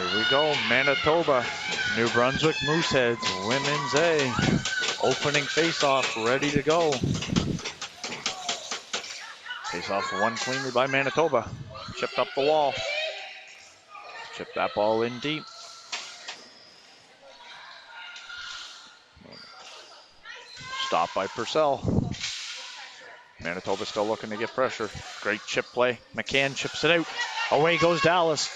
Here we go, Manitoba, New Brunswick Mooseheads, Women's A. Opening face-off, ready to go. Face-off won cleanly by Manitoba. Chipped up the wall. Chipped that ball in deep. Stop by Purcell. Manitoba still looking to get pressure. Great chip play. McCann chips it out. Away goes Dallas.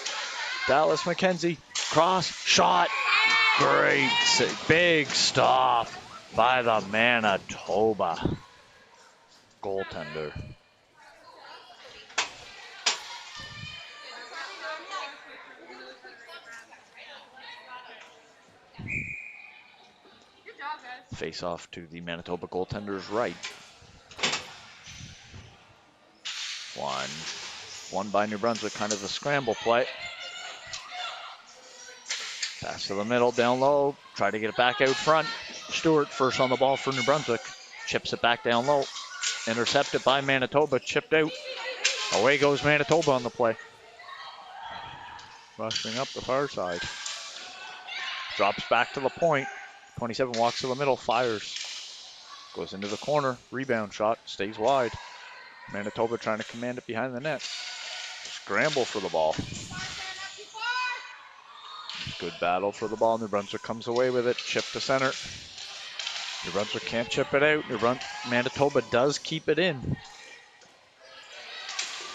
Dallas McKenzie. Cross. Shot. Great. Big stop by the Manitoba goaltender. Face off to the Manitoba goaltender's right. One by New Brunswick, kind of a scramble play. Pass to the middle, down low. Try to get it back out front. Stewart first on the ball for New Brunswick. Chips it back down low. Intercepted by Manitoba, chipped out. Away goes Manitoba on the play. Rushing up the far side. Drops back to the point. 27 walks to the middle, fires. Goes into the corner, rebound shot, stays wide. Manitoba trying to command it behind the net. Scramble for the ball. Good battle for the ball. New Brunswick comes away with it. Chip to center. New Brunswick can't chip it out. Manitoba does keep it in.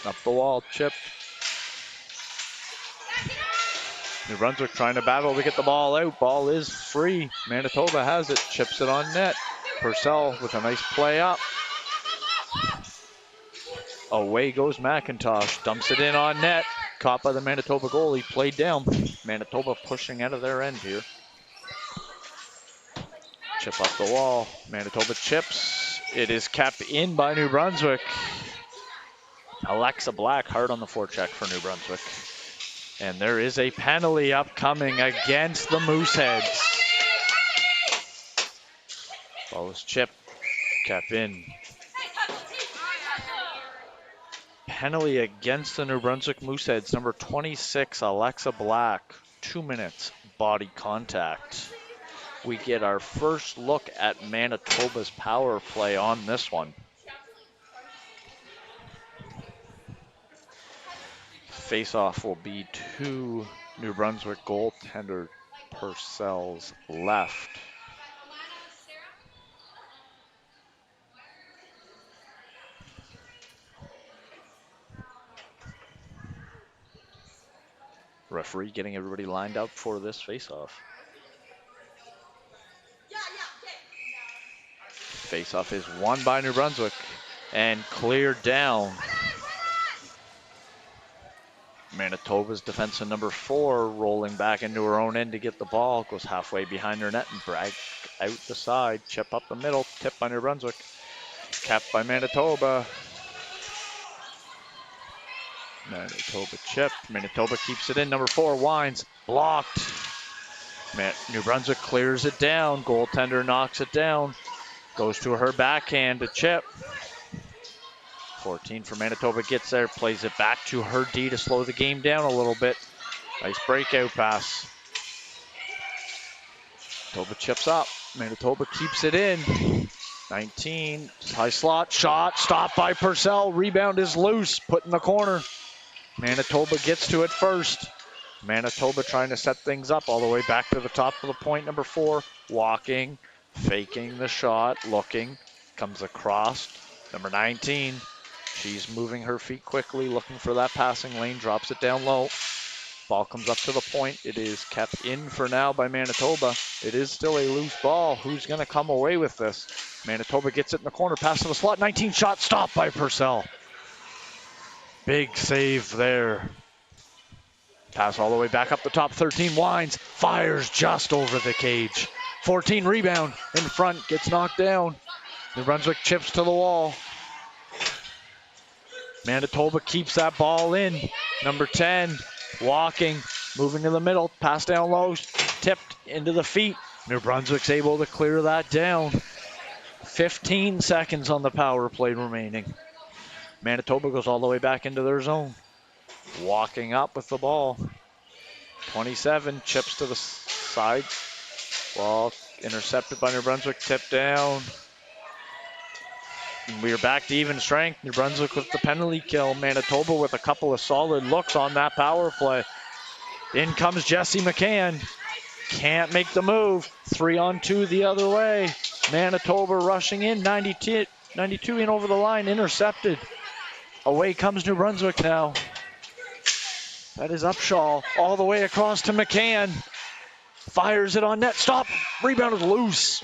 Up the wall, chipped. New Brunswick trying to battle to get the ball out. Ball is free. Manitoba has it. Chips it on net. Purcell with a nice play up. Away goes McIntosh. Dumps it in on net. Caught by the Manitoba goalie. Played down. Manitoba pushing out of their end here. Chip up the wall. Manitoba chips. It is kept in by New Brunswick. Alexa Black hard on the forecheck for New Brunswick. And there is a penalty upcoming against the Mooseheads. Ball was chipped. Kept in. Penalty against the New Brunswick Mooseheads. Number 26, Alexa Black. 2 minutes, body contact. We get our first look at Manitoba's power play on this one. Face-off will be to New Brunswick goaltender Purcell's left. Referee getting everybody lined up for this face-off. Face-off is won by New Brunswick and cleared down. Manitoba's defenseman number 4 rolling back into her own end to get the ball. Goes halfway behind her net and brag out the side. Chip up the middle. Tip by New Brunswick. Capped by Manitoba. Manitoba chip. Manitoba keeps it in. Number 4 winds. Blocked. New Brunswick clears it down. Goaltender knocks it down. Goes to her backhand to chip. 14 for Manitoba gets there. Plays it back to her D to slow the game down a little bit. Nice breakout pass. Manitoba chips up. Manitoba keeps it in. 19. High slot. Shot. Stopped by Purcell. Rebound is loose. Put in the corner. Manitoba gets to it first. Manitoba trying to set things up all the way back to the top of the point. Number 4. Walking. Faking the shot. Looking. Comes across. Number 19. She's moving her feet quickly. Looking for that passing lane. Drops it down low. Ball comes up to the point. It is kept in for now by Manitoba. It is still a loose ball. Who's going to come away with this? Manitoba gets it in the corner. Pass to the slot. 19 shot. Stopped by Purcell. Big save there. Pass all the way back up the top. 13 winds. Fires just over the cage. 14 rebound in front. Gets knocked down. New Brunswick chips to the wall. Manitoba keeps that ball in. Number 10. Walking. Moving to the middle. Pass down low. Tipped into the feet. New Brunswick's able to clear that down. 15 seconds on the power play remaining. Manitoba goes all the way back into their zone. Walking up with the ball. 27, chips to the side. Ball intercepted by New Brunswick, tipped down. And we are back to even strength. New Brunswick with the penalty kill. Manitoba with a couple of solid looks on that power play. In comes Jesse McCann. Can't make the move. 3-on-2 the other way. Manitoba rushing in. 92 in over the line. Intercepted. Away comes New Brunswick now. That is Upshaw all the way across to McCann. Fires it on net. Stop. Rebounded loose.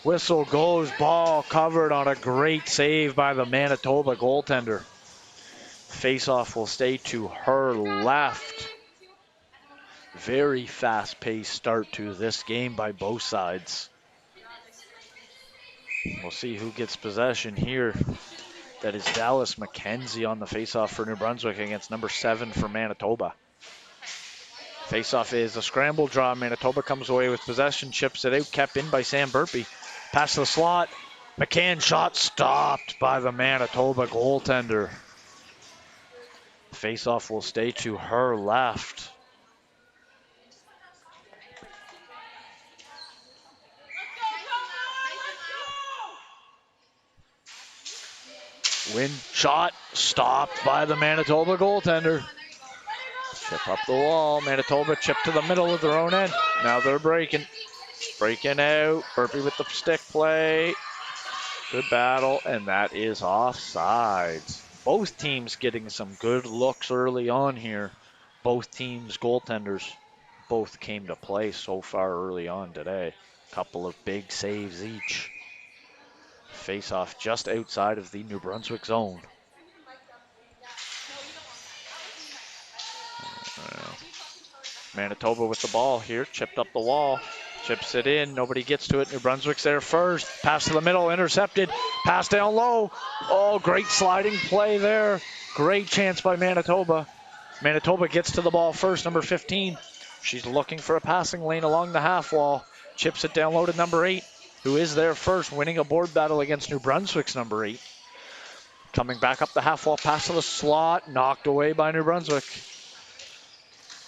Whistle goes. Ball covered on a great save by the Manitoba goaltender. Faceoff will stay to her left. Very fast-paced start to this game by both sides. We'll see who gets possession here. That is Dallas McKenzie on the faceoff for New Brunswick against number 7 for Manitoba. Faceoff is a scramble draw. Manitoba comes away with possession, chips it out, kept in by Sam Burpee. Pass to the slot. McCann shot stopped by the Manitoba goaltender. Faceoff will stay to her left. Win shot stopped by the Manitoba goaltender. Chip up the wall. Manitoba chip to the middle of their own end. Now they're breaking. Breaking out. Burpee with the stick play. Good battle, and that is offsides. Both teams getting some good looks early on here. Both teams' goaltenders both came to play so far early on today. Couple of big saves each. Face-off just outside of the New Brunswick zone. Manitoba with the ball here, chipped up the wall, chips it in, nobody gets to it. New Brunswick's there first, pass to the middle, intercepted, pass down low. Oh, great sliding play there. Great chance by Manitoba. Manitoba gets to the ball first, number 15. She's looking for a passing lane along the half wall, chips it down low to number 8, who is there first, winning a board battle against New Brunswick's number 8. Coming back up the half wall, pass to the slot, knocked away by New Brunswick.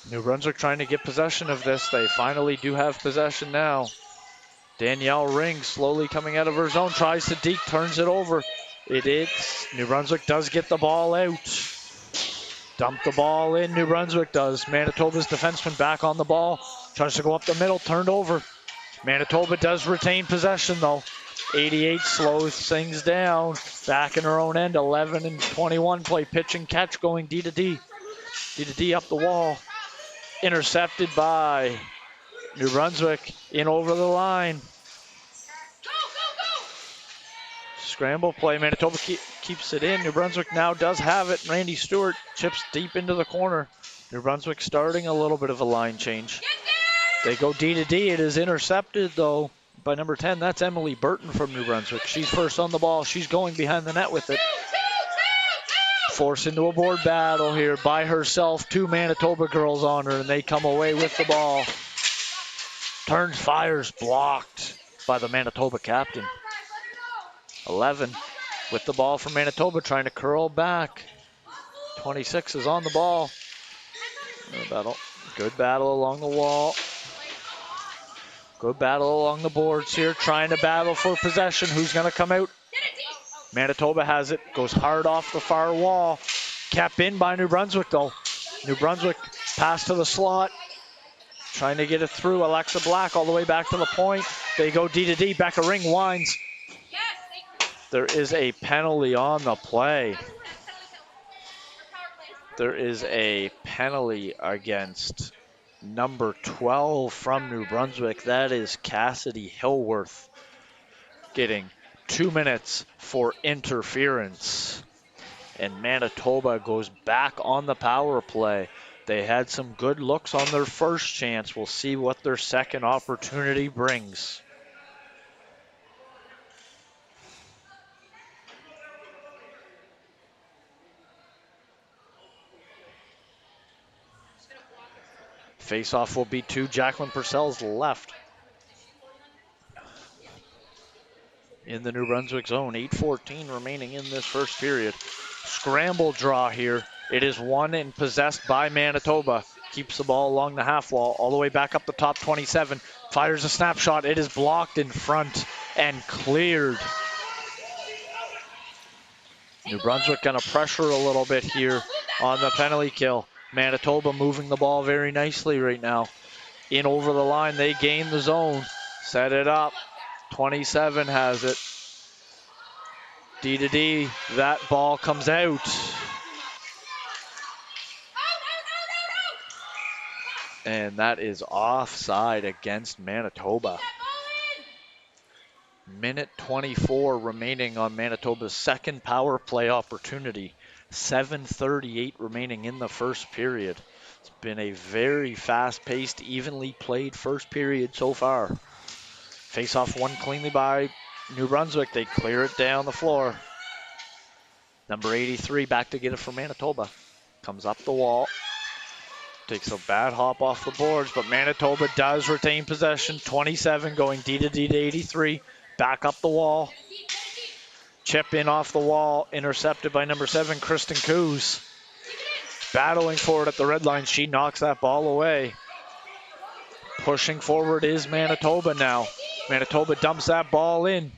New Brunswick trying to get possession of this. They finally do have possession now. Danielle Ring slowly coming out of her zone, tries to deke, turns it over. It is. New Brunswick does get the ball out. Dump the ball in, New Brunswick does. Manitoba's defenseman back on the ball. Tries to go up the middle, turned over. Manitoba does retain possession though. 88 slows things down. Back in her own end, 11 and 21 play pitch and catch going D to D. D to D up the wall. Intercepted by New Brunswick, in over the line. Scramble play, Manitoba keeps it in. New Brunswick now does have it. Randy Stewart chips deep into the corner. New Brunswick starting a little bit of a line change. They go D to D. It is intercepted though by number 10. That's Emily Burton from New Brunswick. She's first on the ball. She's going behind the net with it. Forced into a board battle here by herself. 2 Manitoba girls on her, and they come away with the ball. Turns, fires, blocked by the Manitoba captain. 11 with the ball from Manitoba, trying to curl back. 26 is on the ball. Good battle along the wall. Good battle along the boards here, trying to battle for possession. Who's going to come out? Manitoba has it, goes hard off the far wall. Kept in by New Brunswick though. New Brunswick pass to the slot. Trying to get it through. Alexa Black all the way back to the point. They go D to D. Becca Ring winds. There is a penalty on the play. There is a penalty against number 12 from New Brunswick. That is Cassidy Hillworth getting 2 minutes for interference. And Manitoba goes back on the power play. They had some good looks on their first chance. We'll see what their second opportunity brings. Face-off will be to Jacqueline Purcell's left. In the New Brunswick zone, 8:14 remaining in this first period. Scramble draw here. It is won and possessed by Manitoba. keeps the ball along the half wall, all the way back up the top. 27 fires a snapshot. It is blocked in front and cleared. New Brunswick going to pressure a little bit here on the penalty kill. Manitoba moving the ball very nicely right now. In over the line, they gain the zone. Set it up. 27 has it. D to D. That ball comes out. And that is offside against Manitoba. Minute 24 remaining on Manitoba's second power play opportunity. 7:38 remaining in the first period. It's been a very fast-paced, evenly played first period so far. Face-off won cleanly by New Brunswick. They clear it down the floor. Number 83 back to get it for Manitoba. Comes up the wall. Takes a bad hop off the boards, but Manitoba does retain possession. 27 going D to D to 83. Back up the wall. Chip in off the wall. Intercepted by number 7, Kristen Coos. Battling forward at the red line. She knocks that ball away. Pushing forward is Manitoba now. Manitoba dumps that ball in.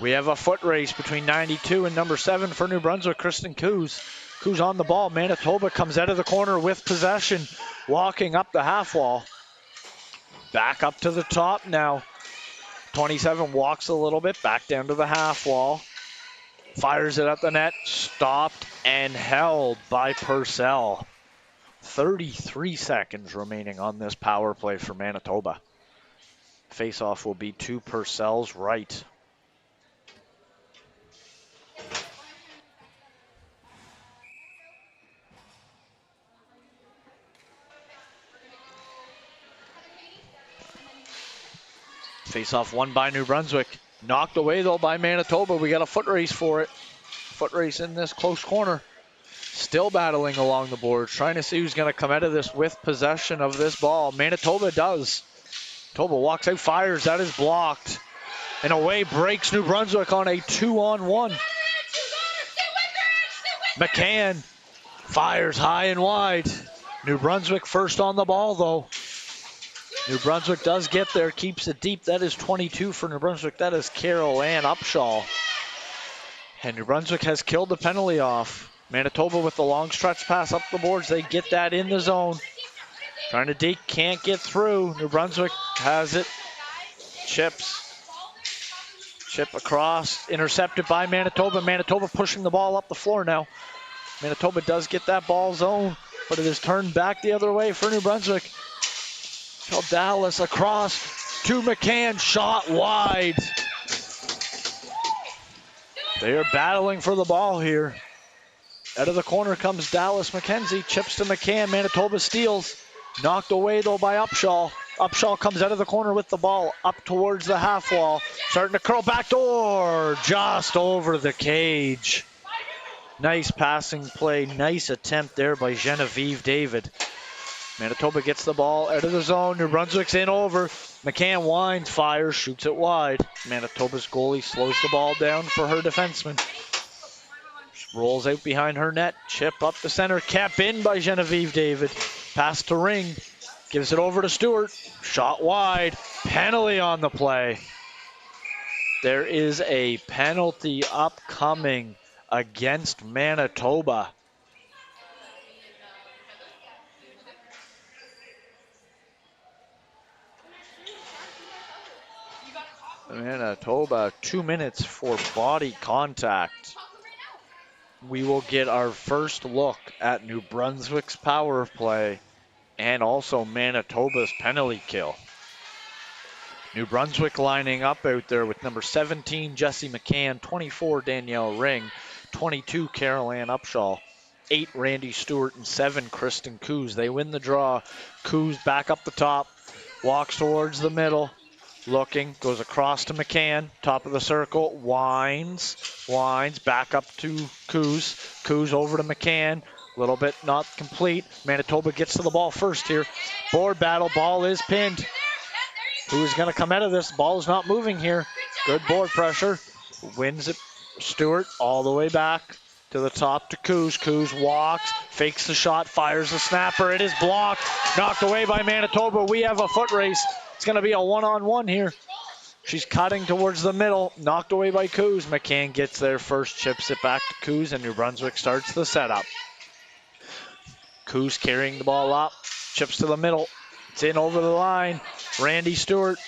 We have a foot race between 92 and number 7 for New Brunswick, Kristen Coos. Coos on the ball. Manitoba comes out of the corner with possession. Walking up the half wall. Back up to the top now. 27 walks a little bit, back down to the half wall. Fires it at the net, stopped and held by Purcell. 33 seconds remaining on this power play for Manitoba. Face-off will be to Purcell's right. Face-off won by New Brunswick. Knocked away, though, by Manitoba. We got a foot race for it. Foot race in this close corner. Still battling along the boards, trying to see who's going to come out of this with possession of this ball. Manitoba does. Manitoba walks out, fires. That is blocked. And away breaks New Brunswick on a 2-on-1. McCann fires high and wide. New Brunswick first on the ball, though. New Brunswick does get there, keeps it deep. That is 22 for New Brunswick. That is Carol Ann Upshaw. And New Brunswick has killed the penalty off. Manitoba with the long stretch pass up the boards. They get that in the zone. Trying to deke, can't get through. New Brunswick has it. Chips. Chip across, intercepted by Manitoba. Manitoba pushing the ball up the floor now. Manitoba does get that ball zone, but it is turned back the other way for New Brunswick. Dallas across to McCann, shot wide. They are battling for the ball here. Out of the corner comes Dallas McKenzie, chips to McCann. Manitoba steals. Knocked away, though, by Upshaw. Upshaw comes out of the corner with the ball up towards the half wall. Starting to curl back door, just over the cage. Nice passing play, nice attempt there by Genevieve David. Manitoba gets the ball out of the zone. New Brunswick's in over. McCann winds, fires, shoots it wide. Manitoba's goalie slows the ball down for her defenseman. Rolls out behind her net. Chip up the center. Kept in by Genevieve David. Pass to Ring. Gives it over to Stewart. Shot wide. Penalty on the play. There is a penalty upcoming against Manitoba. Manitoba, 2 minutes for body contact. We will get our first look at New Brunswick's power play and also Manitoba's penalty kill. New Brunswick lining up out there with number 17, Jessie McCann, 24, Danielle Ring, 22, Carol Ann Upshaw, 8, Randy Stewart, and 7, Kristen Coos. They win the draw. Coos back up the top, walks towards the middle. Looking, goes across to McCann, top of the circle, winds, back up to Coos. Coos over to McCann, a little bit not complete. Manitoba gets to the ball first here. Board battle, ball is pinned. Who is going to come out of this? Ball is not moving here. Good board pressure. Wins it. Stewart all the way back. To the top to Coos. Coos walks, fakes the shot, fires the snapper. It is blocked, knocked away by Manitoba. We have a foot race. It's going to be a one-on-one here. She's cutting towards the middle, knocked away by Coos. McCann gets there first, chips it back to Coos, and New Brunswick starts the setup. Coos carrying the ball up, chips to the middle. It's in over the line. Randy Stewart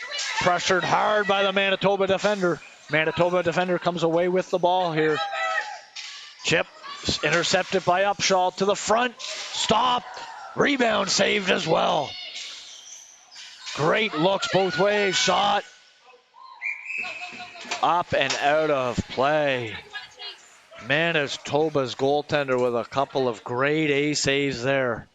pressured hard by the Manitoba defender. Manitoba defender comes away with the ball here. Chip intercepted by Upshaw to the front. Stop. Rebound saved as well. Great looks both ways. Shot. Up and out of play. Manitoba's goaltender with a couple of grade A saves there.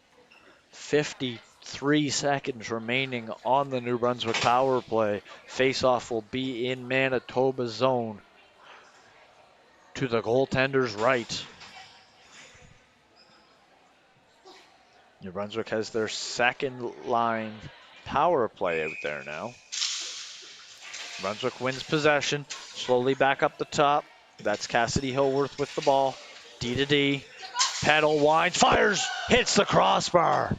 53 seconds remaining on the New Brunswick power play. Face-off will be in Manitoba's zone. To the goaltender's right. New Brunswick has their second line power play out there now. Brunswick wins possession, slowly back up the top. That's Cassidy Hillworth with the ball. D to D. Pedal winds, fires, hits the crossbar.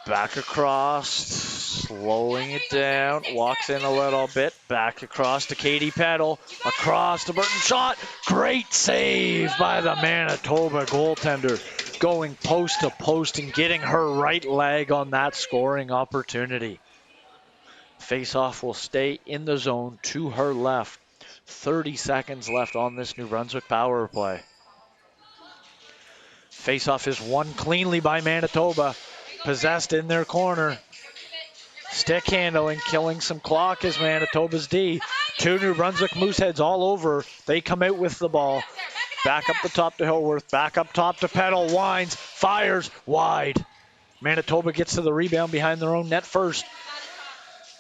Back across, slowing it down, walks in a little bit, back across to Katie Pedal, across to Burton, shot, great save by the Manitoba goaltender, going post to post and getting her right leg on that scoring opportunity. Face-off will stay in the zone to her left. 30 seconds left on this New Brunswick power play. Face-off is won cleanly by Manitoba. Possessed in their corner. Stick handling, killing some clock is Manitoba's D. Two New Brunswick Mooseheads all over. They come out with the ball. Back up the top to Hillworth. Back up top to Pedal. Winds. Fires. Wide. Manitoba gets to the rebound behind their own net first.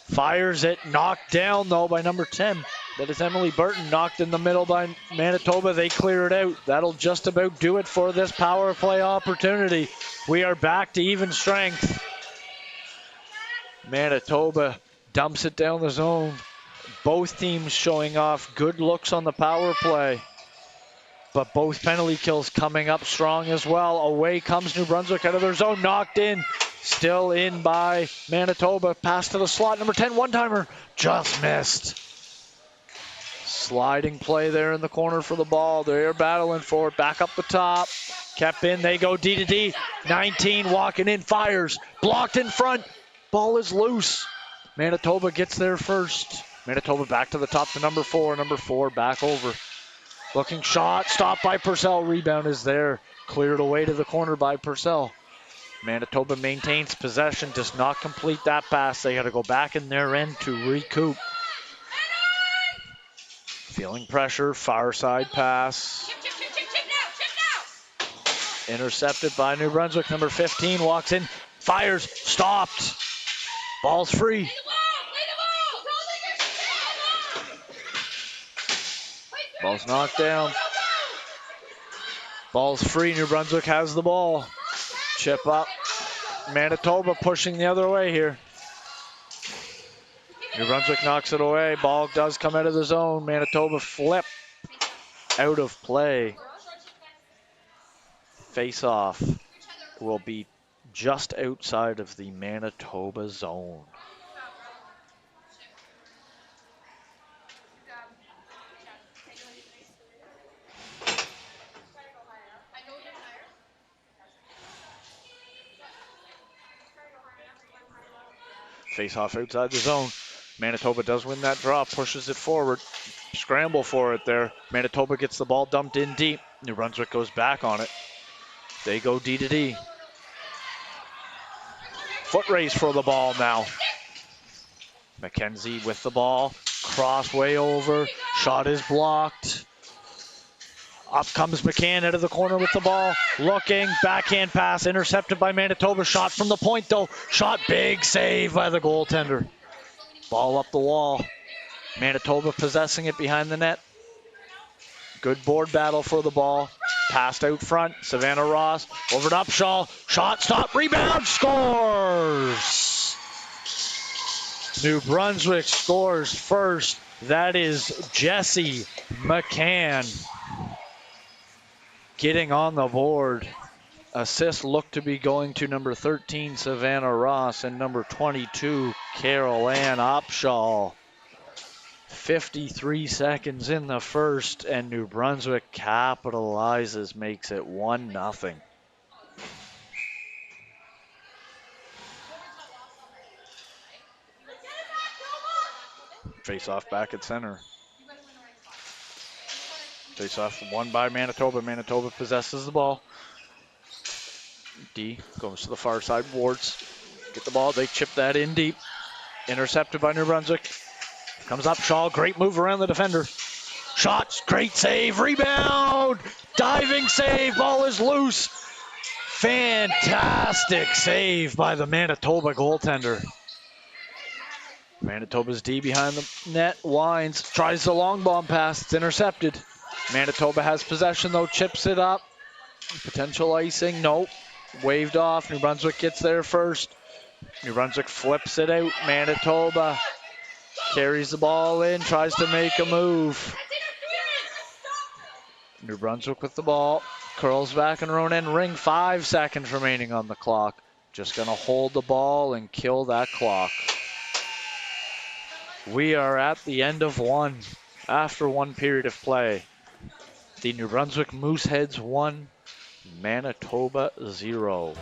Fires it. Knocked down, though, by number 10. That is Emily Burton, knocked in the middle by Manitoba. They clear it out. That'll just about do it for this power play opportunity. We are back to even strength. Manitoba dumps it down the zone. Both teams showing off good looks on the power play. But both penalty kills coming up strong as well. Away comes New Brunswick out of their zone. Knocked in. Still in by Manitoba. Pass to the slot. Number 10, one-timer. Just missed. Sliding play there in the corner for the ball. They're battling for it. Back up the top. Kept in. They go D to D. 19 walking in. Fires. Blocked in front. Ball is loose. Manitoba gets there first. Manitoba back to the top to number 4. Number 4 back over. Looking shot. Stopped by Purcell. Rebound is there. Cleared away to the corner by Purcell. Manitoba maintains possession. Does not complete that pass. They got to go back in their end to recoup. Feeling pressure, far side pass. Intercepted by New Brunswick. Number 15 walks in, fires, stopped. Ball's free. Ball's knocked down. Ball's free. New Brunswick has the ball. Chip up. Manitoba pushing the other way here. New Brunswick knocks it away. Ball does come out of the zone. Manitoba flip out of play. Face-off will be just outside of the Manitoba zone. Face-off outside the zone. Manitoba does win that draw, pushes it forward. Scramble for it there. Manitoba gets the ball dumped in deep. New Brunswick goes back on it. They go D to D. Foot race for the ball now. McKenzie with the ball. Cross way over. Shot is blocked. Up comes McCann out of the corner with the ball. Looking, backhand pass, intercepted by Manitoba. Shot from the point though. Shot, big save by the goaltender. Ball up the wall. Manitoba possessing it behind the net. Good board battle for the ball. Passed out front. Savannah Ross over to Upshaw. Shot, stop, rebound, scores! New Brunswick scores first. That is Jesse McCann getting on the board. Assist looked to be going to number 13, Savannah Ross, and number 22, Carol Ann Opshaw. 53 seconds in the first, and New Brunswick capitalizes, makes it 1-0. Face-off back at center. Face-off won by Manitoba. Manitoba possesses the ball. D goes to the far side. Wards get the ball. They chip that in deep. Intercepted by New Brunswick. Comes up Shaw. Great move around the defender. Shots. Great save. Rebound. Diving save. Ball is loose. Fantastic save by the Manitoba goaltender. Manitoba's D behind the net. Winds. Tries the long bomb pass. It's intercepted. Manitoba has possession though. Chips it up. Potential icing. Nope. Waved off. New Brunswick gets there first. New Brunswick flips it out. Manitoba carries the ball in. Tries to make a move. New Brunswick with the ball. Curls back in her own end. Ring. 5 seconds remaining on the clock. Just going to hold the ball and kill that clock. We are at the end of one after one period of play. The New Brunswick Mooseheads 1, Manitoba 0.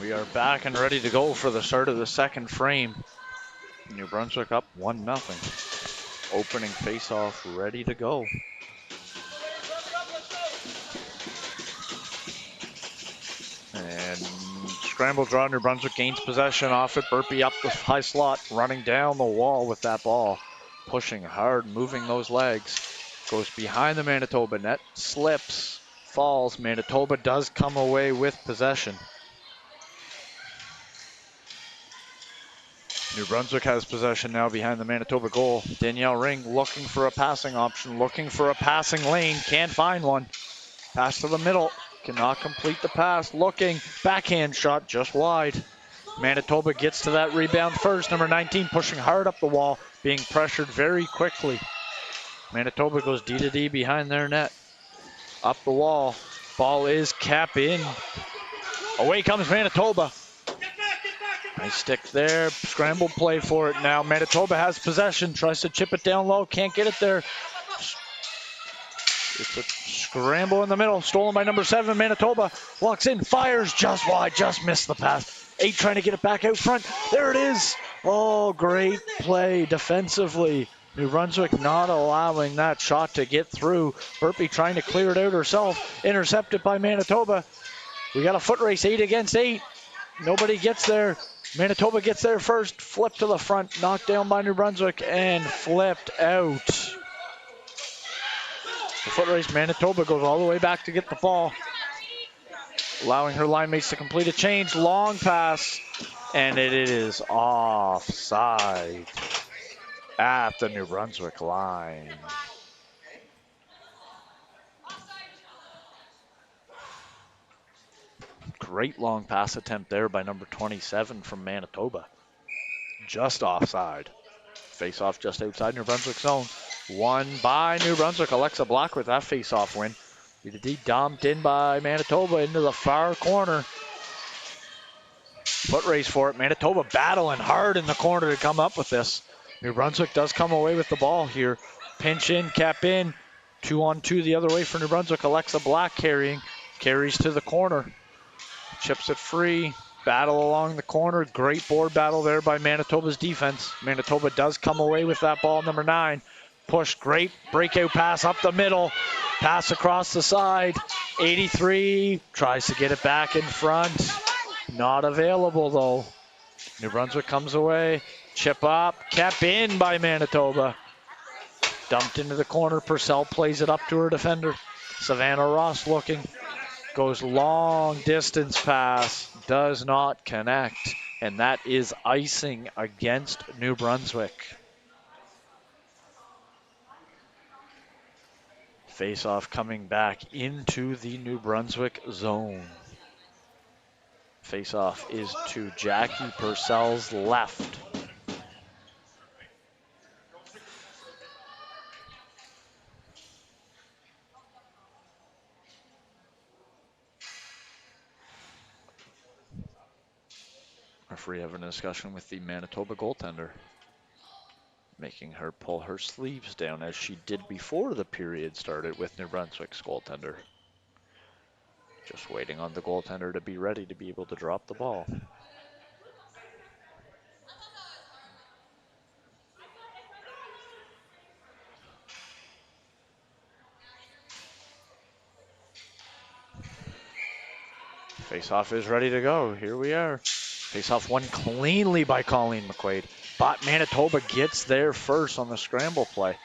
We are back and ready to go for the start of the second frame. New Brunswick up 1-0. Opening face-off ready to go. And scramble draw, New Brunswick gains possession off it. Burpee up the high slot, running down the wall with that ball. Pushing hard, moving those legs. Goes behind the Manitoba net, slips, falls. Manitoba does come away with possession. New Brunswick has possession now behind the Manitoba goal. Danielle Ring looking for a passing option, looking for a passing lane, can't find one. Pass to the middle, cannot complete the pass, looking, backhand shot just wide. Manitoba gets to that rebound first. Number 19 pushing hard up the wall, being pressured very quickly. Manitoba goes D to D behind their net. Up the wall, ball is cap in. Away comes Manitoba. Nice stick there, scramble play for it now. Manitoba has possession, tries to chip it down low, can't get it there. It's a scramble in the middle, stolen by number 7. Manitoba walks in, fires just wide, just missed the pass. 8 trying to get it back out front. There it is. Oh, great play defensively. New Brunswick not allowing that shot to get through. Burpee trying to clear it out herself. Intercepted by Manitoba. We got a foot race, 8 against 8. Nobody gets there. Manitoba gets there first. Flipped to the front. Knocked down by New Brunswick and flipped out. The foot race, Manitoba goes all the way back to get the ball. Allowing her line mates to complete a change. Long pass. And it is offside at the New Brunswick line. Great long pass attempt there by number 27 from Manitoba. Just offside. Face-off just outside New Brunswick zone. Won by New Brunswick. Alexa Block with that face-off win. D dumped in by Manitoba into the far corner. Foot race for it. Manitoba battling hard in the corner to come up with this. New Brunswick does come away with the ball here. Pinch in, cap in. 2-on-2 the other way for New Brunswick. Alexa Black carrying. Carries to the corner. Chips it free. Battle along the corner. Great board battle there by Manitoba's defense. Manitoba does come away with that ball, number 9. Push, great breakout pass up the middle. Pass across the side. 83 tries to get it back in front. Not available though. New Brunswick comes away. Chip up, kept in by Manitoba. Dumped into the corner. Purcell plays it up to her defender. Savannah Ross looking. Goes long distance pass. Does not connect. And that is icing against New Brunswick. Face-off coming back into the New Brunswick zone. Face-off is to Jackie Purcell's left. Referee having a discussion with the Manitoba goaltender, making her pull her sleeves down as she did before the period started with New Brunswick's goaltender. Just waiting on the goaltender to be ready to be able to drop the ball. Face-off is ready to go. Here we are. Face-off won cleanly by Colleen McQuaid. But Manitoba gets there first on the scramble play.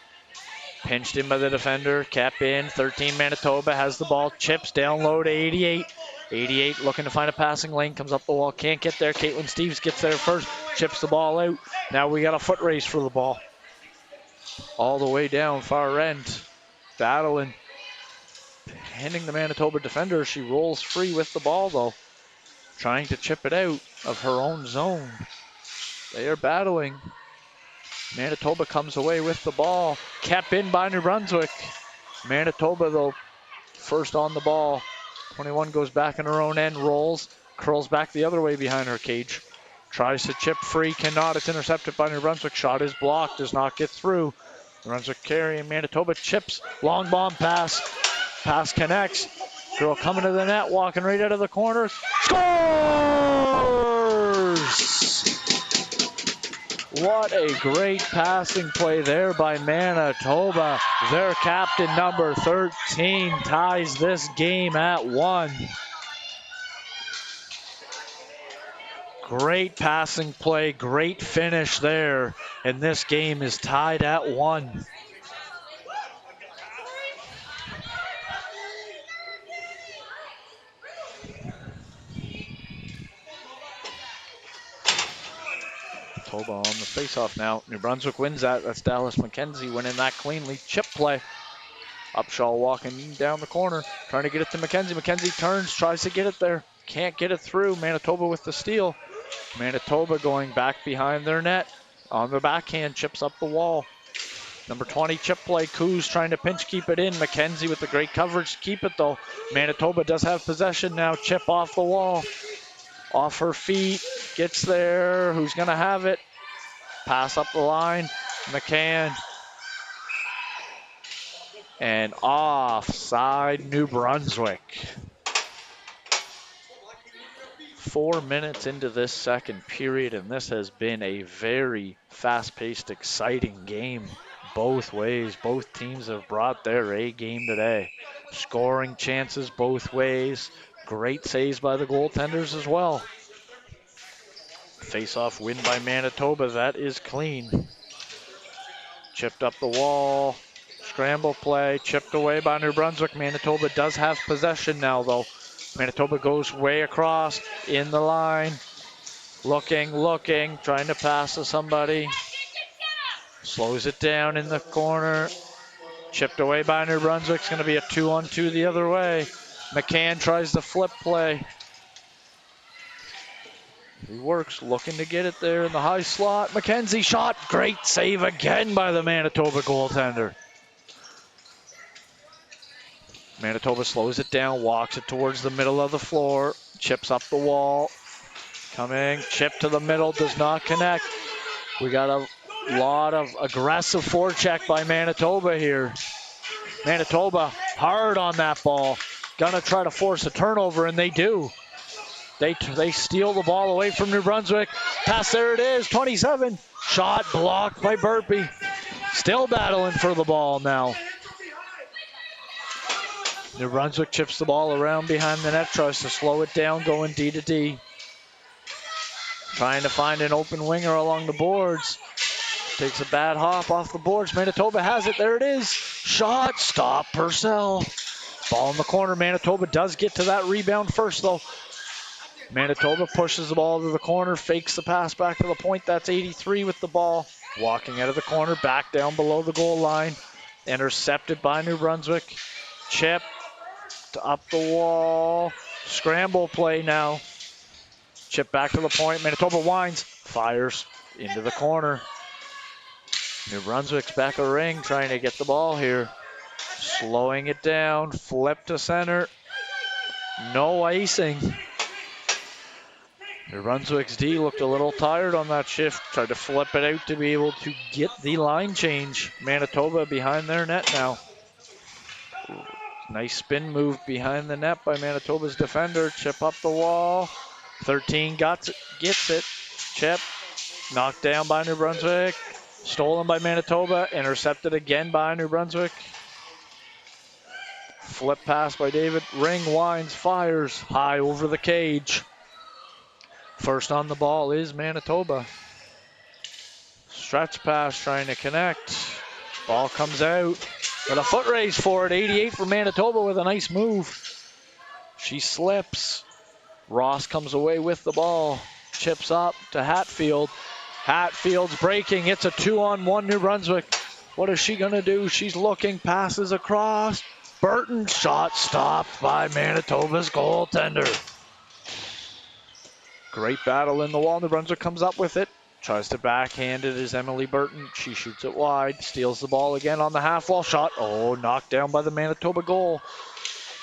Pinched in by the defender. Cap in. 13 Manitoba has the ball. Chips down low to 88. 88 looking to find a passing lane. Comes up the wall. Can't get there. Caitlin Steves gets there first. Chips the ball out. Now we got a foot race for the ball. All the way down far end. Battling. Handing the Manitoba defender. She rolls free with the ball though. Trying to chip it out of her own zone. They are battling. Manitoba comes away with the ball. Kept in by New Brunswick. Manitoba, though, first on the ball. 21 goes back in her own end, rolls, curls back the other way behind her cage. Tries to chip free, cannot. It's intercepted by New Brunswick. Shot is blocked, does not get through. New Brunswick carrying. Manitoba chips. Long bomb pass. Pass connects. Girl coming to the net, walking right out of the corner. Score! What a great passing play there by Manitoba. Their captain, number 13, ties this game at 1. Great passing play, great finish there, and this game is tied at 1. Manitoba on the faceoff now. New Brunswick wins that. That's Dallas McKenzie winning that cleanly. Chip play. Upshaw walking down the corner, trying to get it to McKenzie. McKenzie turns, tries to get it there. Can't get it through. Manitoba with the steal. Manitoba going back behind their net. On the backhand, chips up the wall. Number 20 chip play. Coos trying to pinch keep it in. McKenzie with the great coverage to keep it though. Manitoba does have possession now. Chip off the wall. Off her feet. Gets there. Who's going to have it? Pass up the line. McCann. And offside New Brunswick. 4 minutes into this second period, and this has been a very fast-paced, exciting game both ways. Both teams have brought their A game today. Scoring chances both ways. Great saves by the goaltenders as well. Face-off win by Manitoba. That is clean. Chipped up the wall. Scramble play, chipped away by New Brunswick. Manitoba does have possession now, though. Manitoba goes way across in the line. Looking, trying to pass to somebody. Slows it down in the corner. Chipped away by New Brunswick. It's going to be a 2-on-2 the other way. McCann tries the flip play. He works, looking to get it there in the high slot. McKenzie shot. Great save again by the Manitoba goaltender. Manitoba slows it down, walks it towards the middle of the floor, chips up the wall. Coming, chip to the middle, does not connect. We got a lot of aggressive forecheck by Manitoba here. Manitoba hard on that ball. Gonna try to force a turnover, and they do. They steal the ball away from New Brunswick. Pass, there it is, 27. Shot blocked by Burpee. Still battling for the ball now. New Brunswick chips the ball around behind the net, tries to slow it down, going D to D. Trying to find an open winger along the boards. Takes a bad hop off the boards. Manitoba has it. There it is. Shot. Stop. Purcell. Ball in the corner. Manitoba does get to that rebound first, though. Manitoba pushes the ball to the corner, fakes the pass back to the point. That's 83 with the ball. Walking out of the corner, back down below the goal line. Intercepted by New Brunswick. Chip. Up the wall. Scramble play now. Chip back to the point. Manitoba winds. Fires into the corner. New Brunswick's back a ring trying to get the ball here. Slowing it down. Flip to center. No icing. New Brunswick's D looked a little tired on that shift. Tried to flip it out to be able to get the line change. Manitoba behind their net now. Nice spin move behind the net by Manitoba's defender. Chip up the wall. 13 gets it. Chip. Knocked down by New Brunswick. Stolen by Manitoba. Intercepted again by New Brunswick. Flip pass by David. Ring winds. Fires. High over the cage. First on the ball is Manitoba. Stretch pass trying to connect. Ball comes out. But a foot race for it. 88 for Manitoba with a nice move. She slips. Ross comes away with the ball. Chips up to Hatfield. Hatfield's breaking. It's a 2-on-1 New Brunswick. What is she going to do? She's looking. Passes across. Burton shot stopped by Manitoba's goaltender. Great battle in the wall. New Brunswick comes up with it. Tries to backhand it is Emily Burton. She shoots it wide. Steals the ball again on the half wall shot. Oh, knocked down by the Manitoba goal.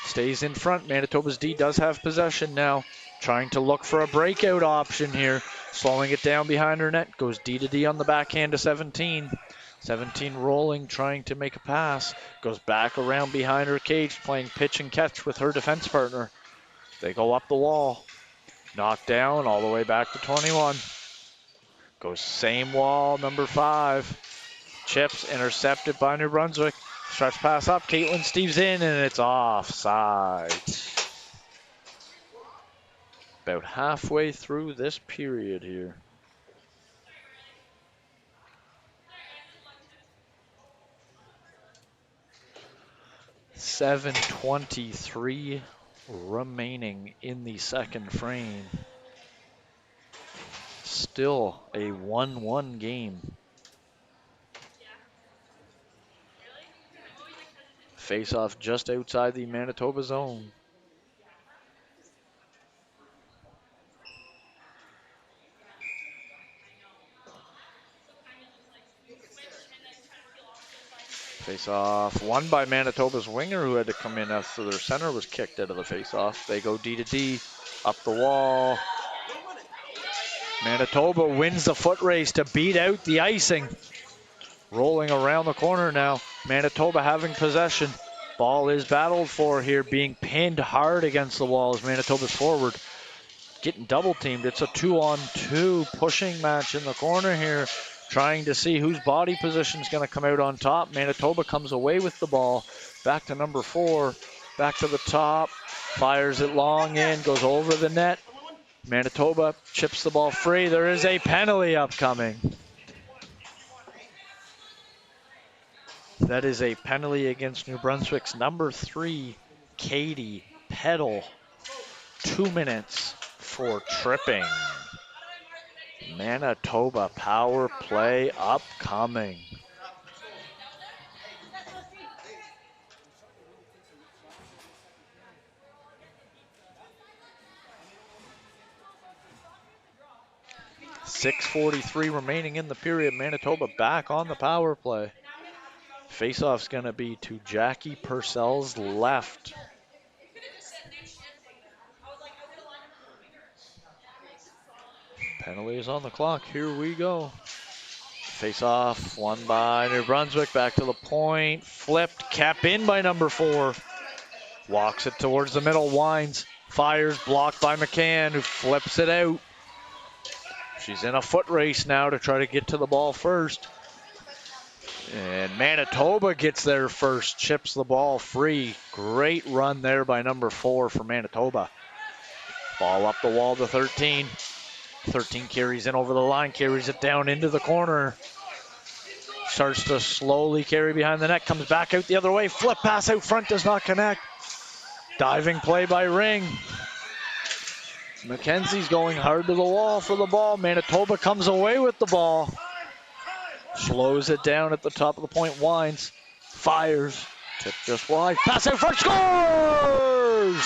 Stays in front. Manitoba's D does have possession now. Trying to look for a breakout option here. Slowing it down behind her net. Goes D to D on the backhand to 17. 17 rolling, trying to make a pass. Goes back around behind her cage, playing pitch and catch with her defense partner. They go up the wall. Knocked down all the way back to 21. Goes same wall, number 5. Chips, intercepted by New Brunswick. Stretch pass up, Caitlin Steves in, and it's offside. About halfway through this period here. .7:23 remaining in the second frame. Still a 1-1 game. Face-off just outside the Manitoba zone. Face-off won by Manitoba's winger, who had to come in after their center was kicked out of the face-off. They go D to D, up the wall. Manitoba wins the foot race to beat out the icing. Rolling around the corner now. Manitoba having possession. Ball is battled for here, being pinned hard against the wall as Manitoba's forward. Getting double teamed. It's a 2-on-2 pushing match in the corner here. Trying to see whose body position is going to come out on top. Manitoba comes away with the ball. Back to number 4. Back to the top. Fires it long in. Goes over the net. Manitoba chips the ball free. There is a penalty upcoming. That is a penalty against New Brunswick's number 3, Katie Peddle. 2 minutes for tripping. Manitoba power play upcoming. .6:43 remaining in the period. Manitoba back on the power play. Face-off's going to be to Jackie Purcell's left. Penalty is on the clock. Here we go. Face-off won by New Brunswick. Back to the point. Flipped. Cap in by number 4. Walks it towards the middle. Winds. Fires. Blocked by McCann, who flips it out. She's in a foot race now to try to get to the ball first. And Manitoba gets there first. Chips the ball free. Great run there by number 4 for Manitoba. Ball up the wall to 13. 13 carries in over the line, carries it down into the corner. Starts to slowly carry behind the net, comes back out the other way. Flip pass out front, does not connect. Diving play by Ring. McKenzie's going hard to the wall for the ball. Manitoba comes away with the ball. Slows it down at the top of the point, winds, fires. Tip just wide, pass out front, scores!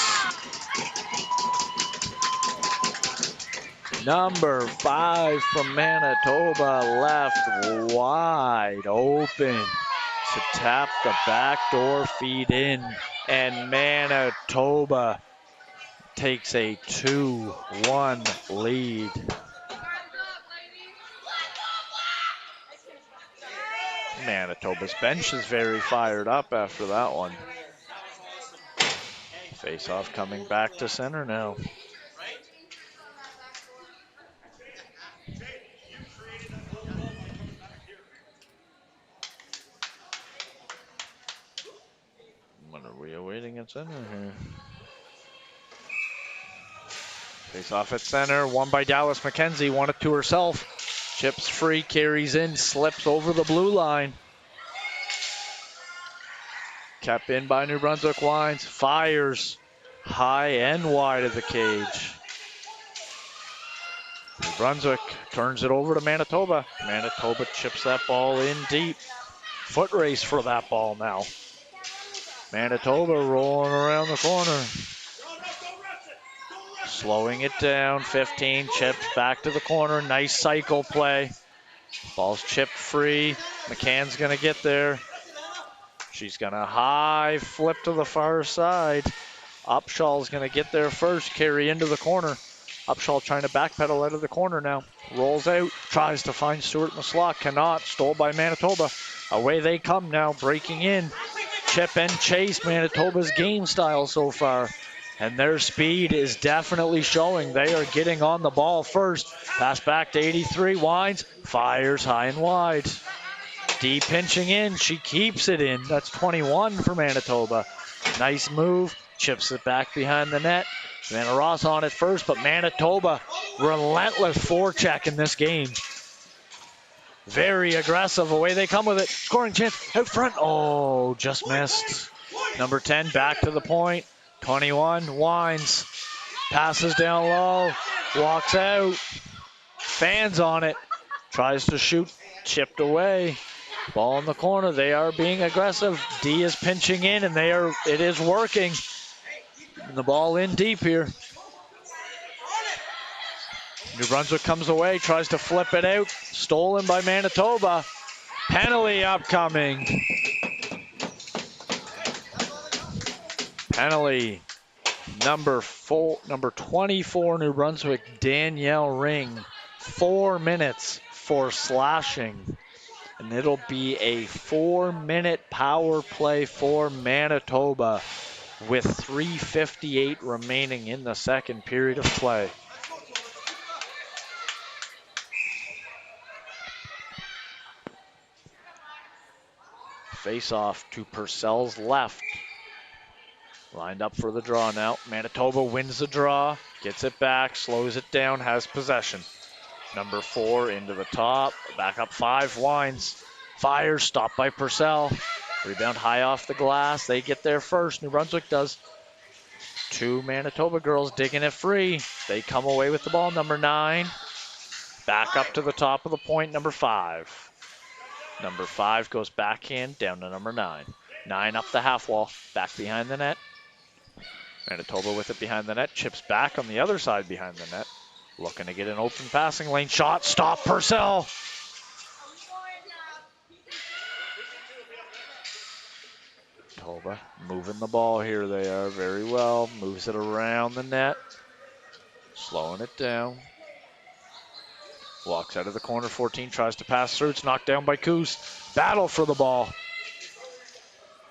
Number 5 from Manitoba left wide open to tap the backdoor feed in. And Manitoba takes a 2-1 lead. Manitoba's bench is very fired up after that one. Face-off coming back to center now. What are we awaiting at center here? Face-off at center, won by Dallas McKenzie, won it to herself. Chips free, carries in, slips over the blue line. Kept in by New Brunswick, winds, fires high and wide of the cage. New Brunswick turns it over to Manitoba. Manitoba chips that ball in deep. Foot race for that ball now. Manitoba rolling around the corner. Slowing it down, 15, chips back to the corner. Nice cycle play. Ball's chipped free. McCann's going to get there. She's going to high flip to the far side. Upshaw's going to get there first, carry into the corner. Upshaw trying to backpedal out of the corner now. Rolls out, tries to find Stewart in the slot, cannot. Stole by Manitoba. Away they come now, breaking in. Chip and chase, Manitoba's game style so far. And their speed is definitely showing. They are getting on the ball first. Pass back to 83, winds, fires high and wide. D pinching in, she keeps it in. That's 21 for Manitoba. Nice move, chips it back behind the net. Savannah Ross on it first, but Manitoba, relentless forecheck in this game. Very aggressive, away they come with it. Scoring chance out front, oh, just missed. Number 10 back to the point. 21 winds, passes down low, walks out, fans on it, tries to shoot, chipped away. Ball in the corner, they are being aggressive. D is pinching in and it is working. And the ball in deep here. New Brunswick comes away, tries to flip it out, stolen by Manitoba. Penalty upcoming. Penalty. Number 24, New Brunswick, Danielle Ring. 4 minutes for slashing. And it'll be a 4-minute power play for Manitoba with 3:58 remaining in the second period of play. Face off to Purcell's left. Lined up for the draw now. Manitoba wins the draw, gets it back, slows it down, has possession. Number 4 into the top, back up 5, winds, fires, stopped by Purcell. Rebound high off the glass, they get there first, New Brunswick does. 2 Manitoba girls digging it free. They come away with the ball, number 9. Back up to the top of the point, number 5. Number 5 goes backhand down to number 9. 9 up the half wall, back behind the net. Manitoba with it behind the net, chips back on the other side behind the net. Looking to get an open passing lane shot, stop Purcell. Manitoba moving the ball here, they are very well. Moves it around the net, slowing it down. Walks out of the corner, 14 tries to pass through, it's knocked down by Coos. Battle for the ball.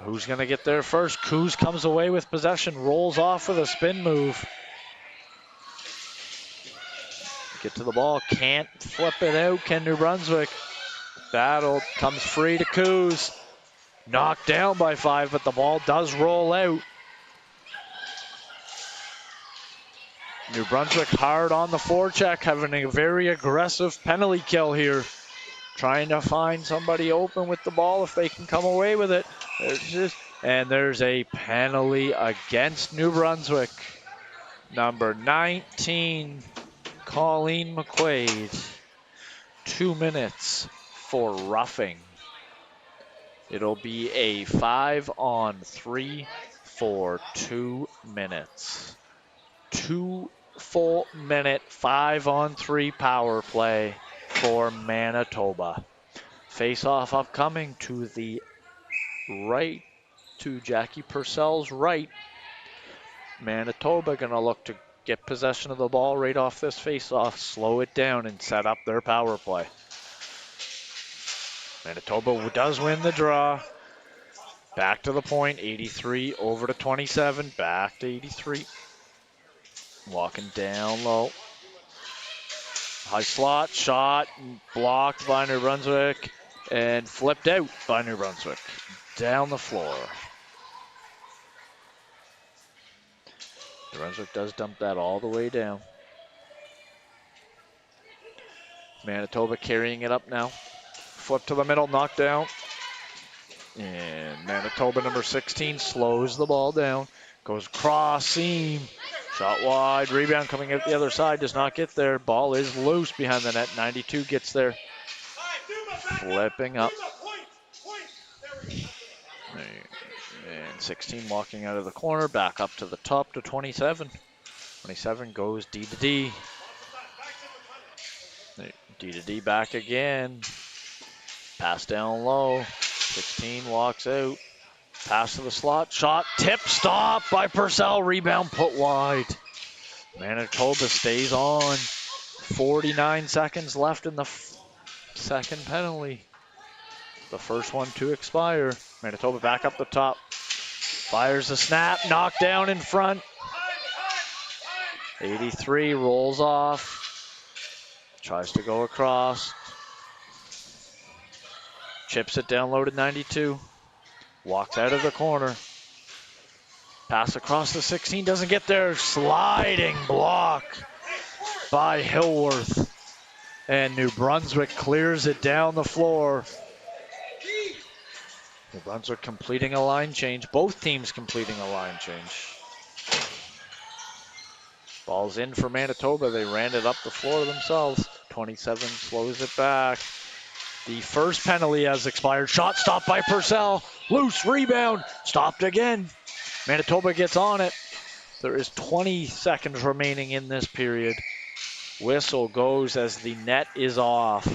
Who's going to get there first? Coos comes away with possession, rolls off with a spin move. Get to the ball, can't flip it out, can New Brunswick. Battle, comes free to Coos. Knocked down by 5, but the ball does roll out. New Brunswick hard on the forecheck, having a very aggressive penalty kill here. Trying to find somebody open with the ball if they can come away with it. There's a penalty against New Brunswick. Number 19, Colleen McQuaid. 2 minutes for roughing. It'll be a 5-on-3 for 2 minutes. 2 full minute 5-on-3 power play for Manitoba. Face-off upcoming to the right, to Jackie Purcell's right. Manitoba gonna look to get possession of the ball right off this face-off, slow it down and set up their power play. Manitoba does win the draw. Back to the point, 83 over to 27, back to 83. Walking down low. High slot, shot, blocked by New Brunswick, and flipped out by New Brunswick. Down the floor. New Brunswick does dump that all the way down. Manitoba carrying it up now. Flip to the middle, knocked down. And Manitoba number 16 slows the ball down. Goes cross seam. Shot wide, rebound coming out the other side, does not get there. Ball is loose behind the net. 92 gets there. Flipping up. And 16 walking out of the corner, back up to the top to 27. 27 goes D to D. D to D back again. Pass down low. 16 walks out. Pass to the slot, shot, tip, stop by Purcell, rebound put wide. Manitoba stays on. 49 seconds left in the second penalty. The first one to expire. Manitoba back up the top. Fires the snap, knocked down in front. 83 rolls off. Tries to go across. Chips it down low to 92. Walks out of the corner. Pass across the 16, doesn't get there. Sliding block by Hillworth. And New Brunswick clears it down the floor. New Brunswick completing a line change. Both teams completing a line change. Ball's in for Manitoba. They ran it up the floor themselves. 27 slows it back. The first penalty has expired. Shot stopped by Purcell. Loose rebound. Stopped again. Manitoba gets on it. There is 20 seconds remaining in this period. Whistle goes as the net is off.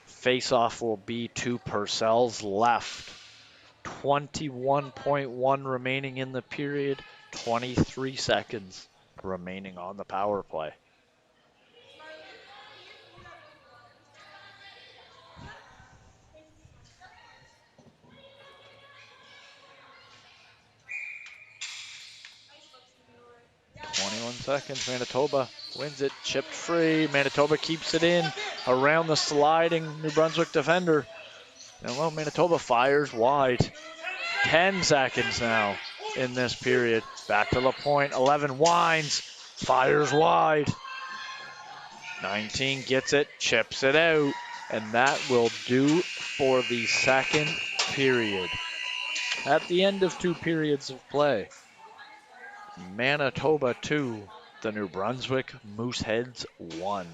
Face-off will be to Purcell's left. 21.1 remaining in the period. 23 seconds remaining on the power play. Seconds. Manitoba wins it. Chipped free. Manitoba keeps it in around the sliding New Brunswick defender. And well, Manitoba fires wide. 10 seconds now in this period. Back to the point. 11 winds. Fires wide. 19 gets it. Chips it out. And that will do for the second period. At the end of 2 periods of play, Manitoba 2, the New Brunswick Mooseheads 1.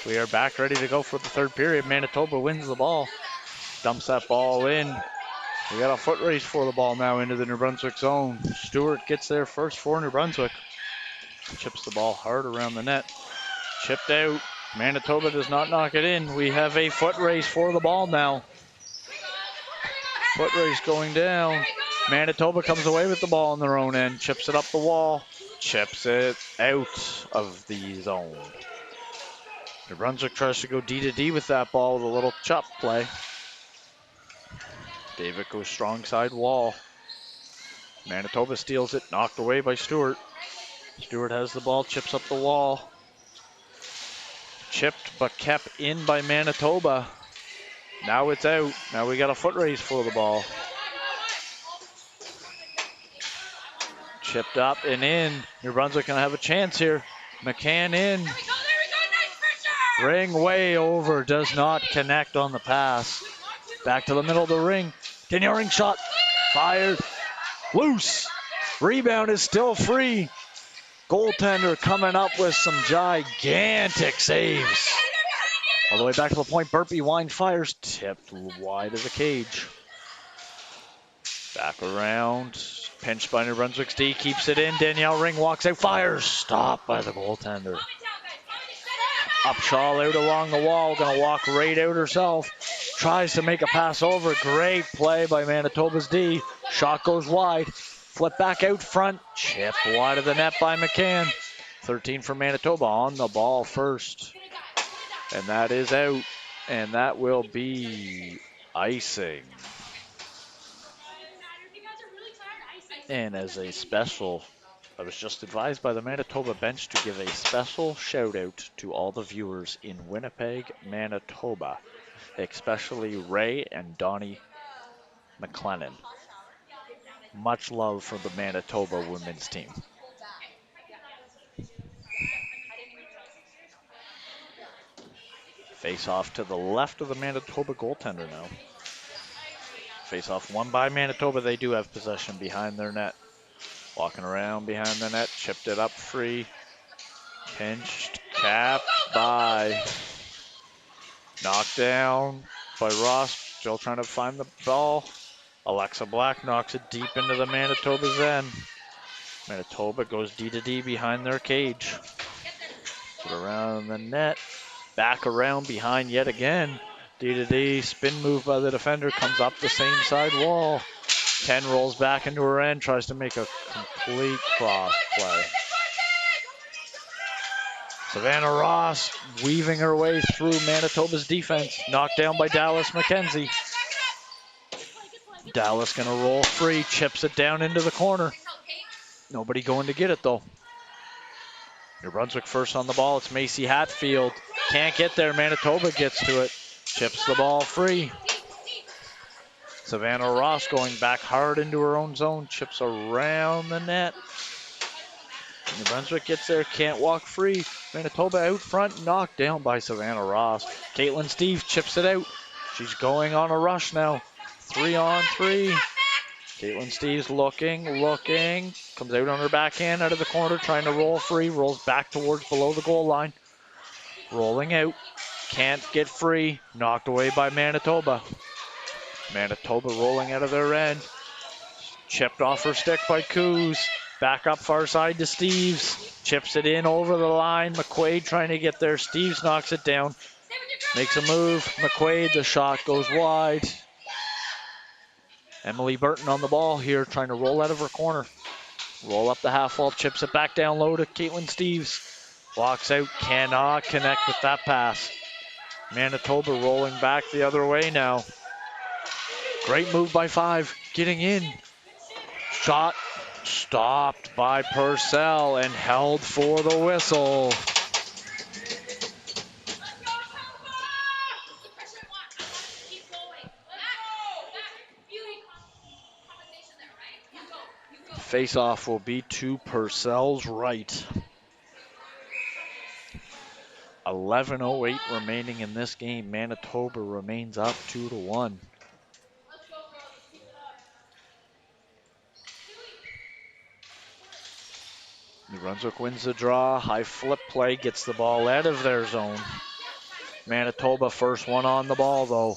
We are back ready to go for the third period. Manitoba wins the ball. Dumps that ball in. We got a foot race for the ball now into the New Brunswick zone. Stewart gets there first for New Brunswick. Chips the ball hard around the net. Chipped out. Manitoba does not knock it in. We have a foot race for the ball now. Foot race going down. Manitoba comes away with the ball on their own end. Chips it up the wall. Chips it out of the zone. New Brunswick tries to go D to D with that ball with a little chop play. David goes strong side wall. Manitoba steals it, knocked away by Stewart. Stewart has the ball, chips up the wall. Chipped but kept in by Manitoba. Now it's out. Now we got a foot race for the ball. Chipped up and in. New Brunswick gonna have a chance here. McCann in. Ring way over, does not connect on the pass. Back to the middle of the ring. Daniel ring shot, fired, loose. Rebound is still free. Goaltender coming up with some gigantic saves. All the way back to the point, Burpee Wine fires, tipped wide of the cage. Back around, pinched by New Brunswick's D, keeps it in. Danielle Ring walks out, fires, stopped by the goaltender. Upshaw out along the wall, gonna walk right out herself. Tries to make a pass over, great play by Manitoba's D. Shot goes wide, flip back out front, chipped wide of the net by McCann. 13 for Manitoba on the ball first. And that is out, and that will be icing. And as a special, I was just advised by the Manitoba bench to give a special shout out to all the viewers in Winnipeg, Manitoba, especially Ray and Donnie McLennan. Much love for the Manitoba women's team. Face off to the left of the Manitoba goaltender now. Face off won by Manitoba. They do have possession behind their net. Walking around behind the net, chipped it up free. Pinched, capped by. Knocked down by Ross. Still trying to find the ball. Alexa Black knocks it deep into the Manitoba's end. Manitoba goes D to D behind their cage. Put around the net. Back around behind yet again. D to D, spin move by the defender, comes up the same side wall. 10 rolls back into her end, tries to make a complete cross play. Savannah Ross weaving her way through Manitoba's defense. Knocked down by Dallas McKenzie. Dallas gonna roll free, chips it down into the corner. Nobody going to get it though. New Brunswick first on the ball, it's Macy Hatfield. Can't get there, Manitoba gets to it. Chips the ball free. Savannah Ross going back hard into her own zone, chips around the net. New Brunswick gets there, can't walk free. Manitoba out front, knocked down by Savannah Ross. Caitlin Steve chips it out. She's going on a rush now. 3-on-3. Caitlin Steve's looking. Comes out on her backhand out of the corner, trying to roll free. Rolls back towards below the goal line. Rolling out. Can't get free. Knocked away by Manitoba. Manitoba rolling out of their end. Chipped off her stick by Coos. Back up far side to Steves. Chips it in over the line. McQuaid trying to get there. Steves knocks it down. Makes a move. McQuaid, the shot goes wide. Emily Burton on the ball here, trying to roll out of her corner. Roll up the half wall, chips it back down low to Caitlin Steves. Walks out, cannot connect with that pass. Manitoba rolling back the other way now. Great move by 5, getting in. Shot stopped by Purcell and held for the whistle. Face-off will be to Purcell's right. 11:08 remaining in this game. Manitoba remains up 2-1. New Brunswick wins the draw. High flip play, gets the ball out of their zone. Manitoba first one on the ball though.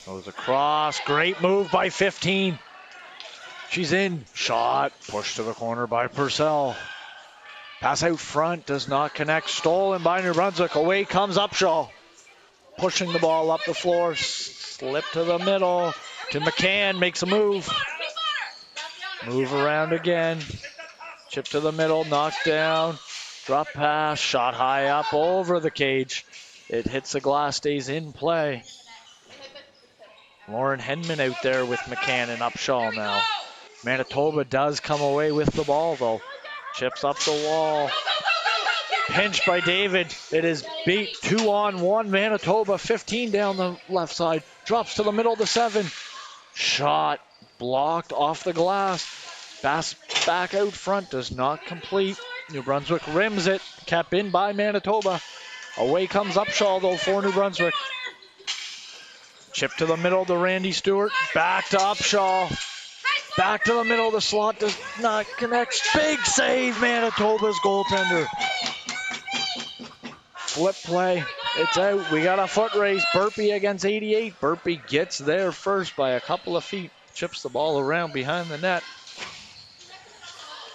Goes across, great move by 15. She's in, shot, pushed to the corner by Purcell. Pass out front, does not connect, stolen by New Brunswick. Away comes Upshaw. Pushing the ball up the floor, slip to the middle, to McCann, makes a move. Move around again, chip to the middle, knocked down, drop pass, shot high up over the cage. It hits the glass, stays in play. Lauren Henman out there with McCann and Upshaw now. Manitoba does come away with the ball though. Chips up the wall. Pinched by David. It is beat 2-on-1. Manitoba 15 down the left side. Drops to the middle to 7. Shot blocked off the glass. Pass back out front. Does not complete. New Brunswick rims it. Kept in by Manitoba. Away comes Upshaw though for New Brunswick. Chip to the middle to Randy Stewart. Back to Upshaw. Back to the middle. The slot does not connect. Big save, Manitoba's goaltender. Flip play. It's out. We got a foot race. Burpee against 88. Burpee gets there first by a couple of feet. Chips the ball around behind the net.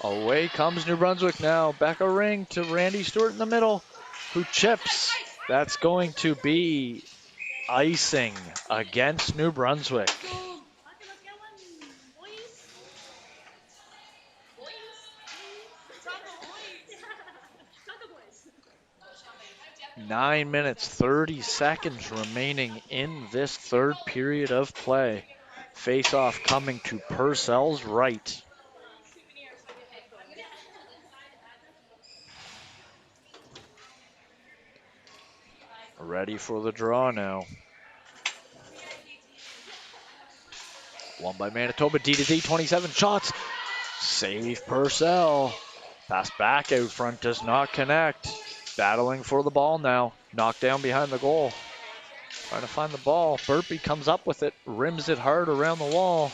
Away comes New Brunswick now. Becca Ring to Randy Stewart in the middle, who chips. That's going to be icing against New Brunswick. 9 minutes, 30 seconds remaining in this third period of play. Face-off coming to Purcell's right. Ready for the draw now. Won by Manitoba, D-to-D, 27 shots. Save Purcell. Pass back out front, does not connect. Battling for the ball now. Knocked down behind the goal. Trying to find the ball. Burpee comes up with it, rims it hard around the wall.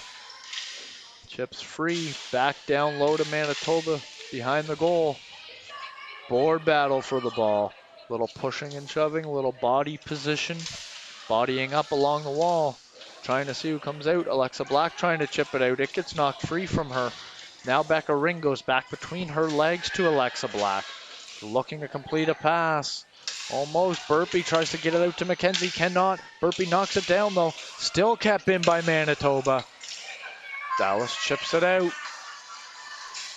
Chips free, back down low to Manitoba behind the goal. Board battle for the ball. Little pushing and shoving, a little body position. Bodying up along the wall. Trying to see who comes out. Alexa Black trying to chip it out. It gets knocked free from her. Now Becca Ring goes back between her legs to Alexa Black. Looking to complete a pass. Almost. Burpee tries to get it out to Mackenzie. Cannot. Burpee knocks it down though. Still kept in by Manitoba. Dallas chips it out.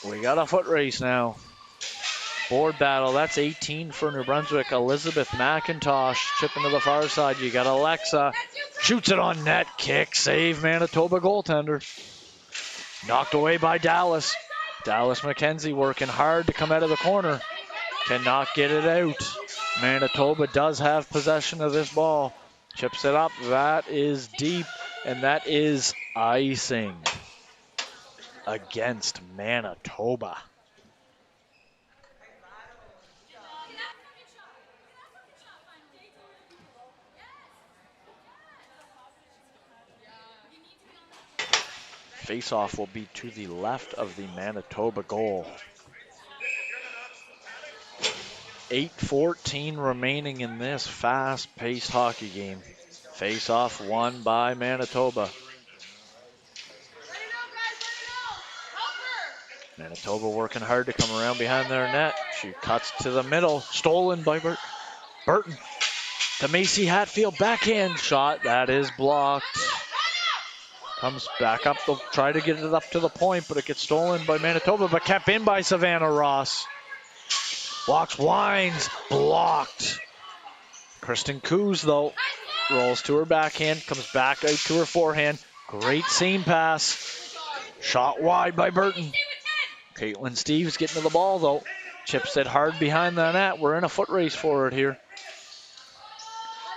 We got a foot race now. Board battle. That's 18 for New Brunswick. Elizabeth McIntosh chipping to the far side. You got Alexa. Shoots it on net. Kick. Save Manitoba goaltender. Knocked away by Dallas. Dallas McKenzie working hard to come out of the corner. Cannot get it out. Manitoba does have possession of this ball. Chips it up. That is deep. And that is icing against Manitoba. Face-off will be to the left of the Manitoba goal. 8:14 remaining in this fast-paced hockey game. Face-off won by Manitoba. Manitoba working hard to come around behind their net. She cuts to the middle. Stolen by Burton. To Macy Hatfield. Backhand shot. That is blocked. Comes back up. They'll try to get it up to the point, but it gets stolen by Manitoba, but kept in by Savannah Ross. Walks, winds, blocked. Kristen Coos, though, rolls to her backhand, comes back out to her forehand. Great seam pass. Shot wide by Burton. Caitlin Steves getting to the ball, though. Chips it hard behind the net. We're in a foot race for it here.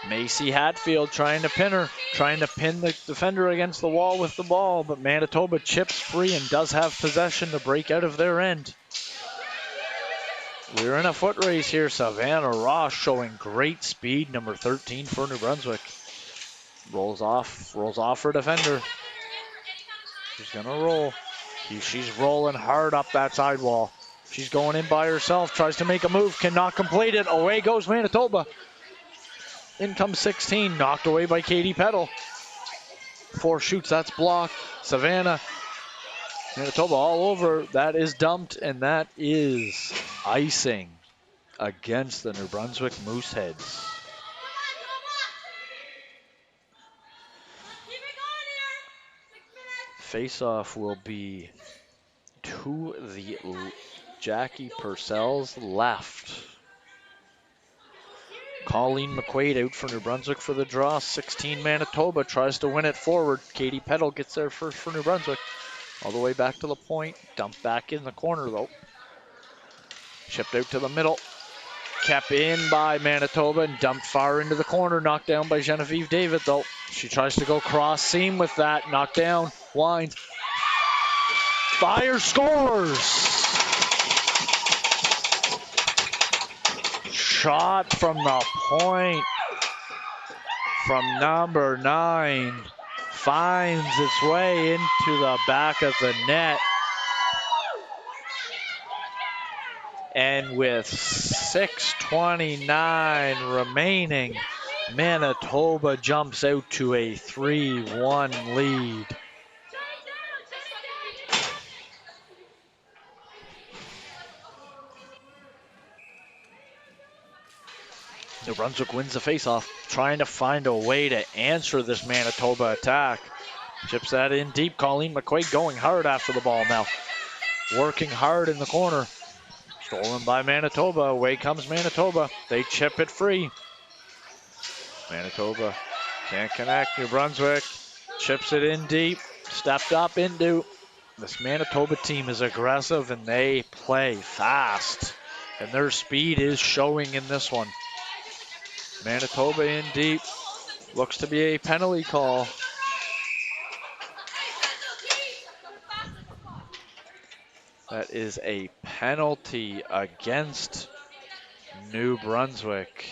Macy Hatfield trying to pin her, trying to pin the defender against the wall with the ball, but Manitoba chips free and does have possession to break out of their end. We're in a foot race here. Savannah Ross showing great speed, number 13 for New Brunswick. Rolls off her defender. She's gonna roll. She's rolling hard up that sidewall. She's going in by herself, tries to make a move, cannot complete it. Away goes Manitoba. In comes 16, knocked away by Katie Petal. 4 shoots, that's blocked. Savannah, Manitoba all over. That is dumped, and that is icing against the New Brunswick Mooseheads. Face-off will be to the Jackie Purcell's left. Colleen McQuaid out for New Brunswick for the draw. 16 Manitoba tries to win it forward. Katie Petal gets there first for New Brunswick. All the way back to the point. Dumped back in the corner though. Chipped out to the middle. Kept in by Manitoba and dumped far into the corner. Knocked down by Genevieve David though. She tries to go cross seam with that. Knocked down. Winds. Fire, scores! Shot from the point from number 9. Finds its way into the back of the net. And with 6:29 remaining, Manitoba jumps out to a 3-1 lead. New Brunswick wins the faceoff, trying to find a way to answer this Manitoba attack. Chips that in deep. Colleen McQuaid going hard after the ball now. Working hard in the corner. Stolen by Manitoba. Away comes Manitoba. They chip it free. Manitoba can't connect. New Brunswick chips it in deep. Stepped up into. This Manitoba team is aggressive and they play fast. And their speed is showing in this one. Manitoba in deep. Looks to be a penalty call. That is a penalty against New Brunswick.